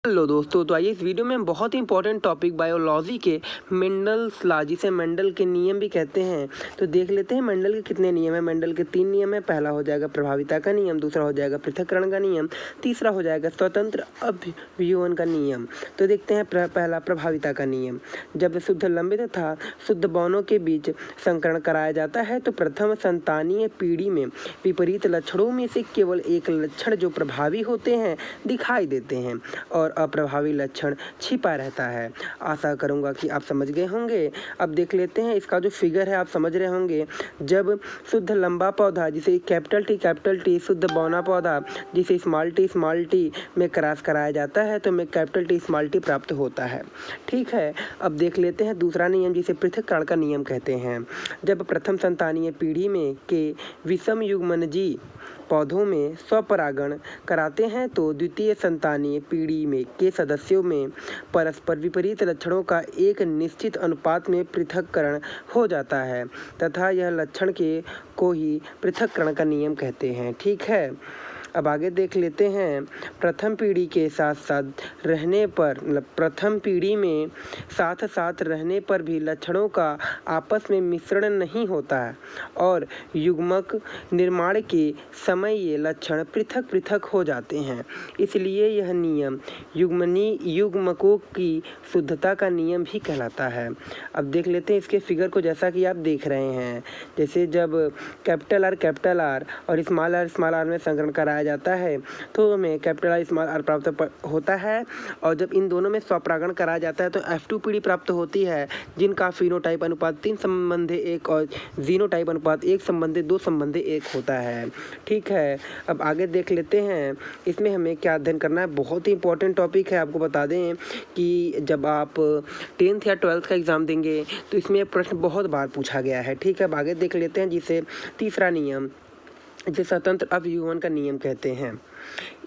Hello दोस्तों, तो आइए इस वीडियो में हम बहुत ही इंपॉर्टेंट टॉपिक बायोलॉजी के मेंडल्स लॉ, जिसे मेंडल के नियम भी कहते हैं, तो देख लेते हैं मेंडल के कितने नियम हैं। मेंडल के 3 नियम हैं। पहला हो जाएगा प्रभाविता का नियम, दूसरा हो जाएगा पृथक्करण का नियम, तीसरा हो जाएगा स्वतंत्र अभिव्यूहन का नियम। तो देखते हैं पहला प्रभाविता का नियम। जब शुद्ध लंबित तथा शुद्ध बौनों के बीच संकरण कराया जाता है तो प्रथम संतानीय पीढ़ी में विपरीत लक्षणों में से केवल एक लक्षण जो प्रभावी होते हैं दिखाई देते हैं और अप्रभावी लक्षण छिपा रहता है। आशा करूंगा कि आप समझ गए होंगे। अब देख लेते हैं इसका जो फिगर है, आप समझ रहे होंगे। जब शुद्ध लंबा पौधा जिसे कैपिटल टी शुद्ध बौना पौधा जिसे स्मॉल टी में क्रॉस कराया जाता है तो में कैपिटल टी स्मॉल टी प्राप्त होता है। ठीक है, अब देख लेते हैं दूसरा नियम जिसे पृथक्करण का नियम कहते हैं। जब प्रथम संतानीय पीढ़ी में के विषम युग्मनजी पौधों में स्वपरागण कराते हैं तो द्वितीय संतानीय पीढ़ी में के सदस्यों में परस्पर विपरीत लक्षणों का एक निश्चित अनुपात में पृथक्करण हो जाता है तथा यह लक्षण के को ही पृथक्करण का नियम कहते हैं। ठीक है, अब आगे देख लेते हैं। प्रथम पीढ़ी के साथ साथ रहने पर प्रथम पीढ़ी में साथ रहने पर भी लक्षणों का आपस में मिश्रण नहीं होता है और युग्मक निर्माण के समय ये लक्षण पृथक हो जाते हैं। इसलिए यह नियम युग्मकों की शुद्धता का नियम भी कहलाता है। अब देख लेते हैं इसके फिगर को, जैसा कि आप देख रहे हैं। जैसे जब कैपिटल आर और स्मॉल आर में संकरण कराया जाता है तो हमें कैपिटल आर स्मॉल आर प्राप्त होता है और जब इन दोनों में स्वपरागण कराया जाता है तो F2 पीढ़ी प्राप्त होती है जिनका फिनोटाइप अनुपात 3 संबंधी 1 और जीनोटाइप अनुपात 1 संबंधी 2 संबंधी 1 होता है। ठीक है, अब आगे देख लेते हैं इसमें हमें क्या अध्ययन करना है। बहुत ही इंपॉर्टेंट टॉपिक है। आपको बता दें कि जब आप 10th या 12th का एग्ज़ाम देंगे तो इसमें प्रश्न बहुत बार पूछा गया है। ठीक है, अब आगे देख लेते हैं जिसे तीसरा नियम जिसे स्वतंत्र अभिव्यूहन का नियम कहते हैं।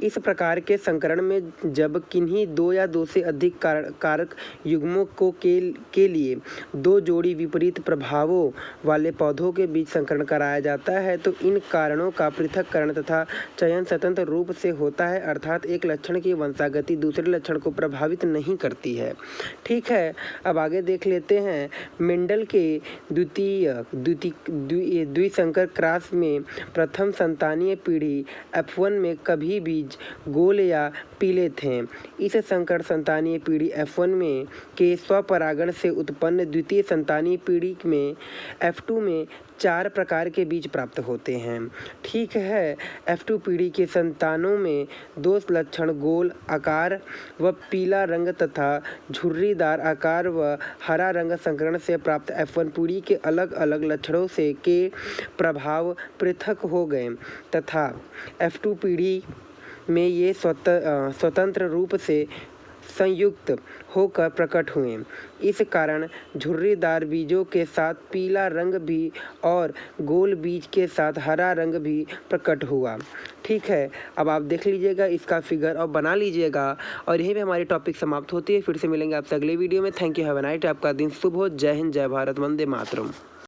इस प्रकार के संकरण में जब किन्हीं 2 या 2 से अधिक कारक युग्मों के लिए 2 जोड़ी विपरीत प्रभावों वाले पौधों के बीच संकरण कराया जाता है तो इन कारणों का पृथक्करण तथा चयन स्वतंत्र रूप से होता है, अर्थात एक लक्षण की वंशागति दूसरे लक्षण को प्रभावित नहीं करती है। ठीक है, अब आगे देख लेते हैं। मेंडल के द्विसंकर क्रॉस में प्रथम संतानीय पीढ़ी F1 में कभी बीज गोल या पीले थे। इस संकर संतानीय पीढ़ी F1 में के स्वपरागण से उत्पन्न द्वितीय संतानीय पीढ़ी में F2 में 4 प्रकार के बीज प्राप्त होते हैं। ठीक है, F2 पीढ़ी के संतानों में 2 लक्षण गोल आकार व पीला रंग तथा झुर्रीदार आकार व हरा रंग संकरण से प्राप्त F1 पीढ़ी के अलग अलग लक्षणों से के प्रभाव पृथक हो गए तथा F2 पीढ़ी में ये स्वतंत्र रूप से संयुक्त होकर प्रकट हुए। इस कारण झुर्रीदार बीजों के साथ पीला रंग भी और गोल बीज के साथ हरा रंग भी प्रकट हुआ। ठीक है, अब आप देख लीजिएगा इसका फिगर और बना लीजिएगा और यहीं पे हमारी टॉपिक समाप्त होती है। फिर से मिलेंगे आपसे अगले वीडियो में। Thank you, have a night. आपका दिन शुभ हो। जय हिंद, जय भारत, वंदे मातरम।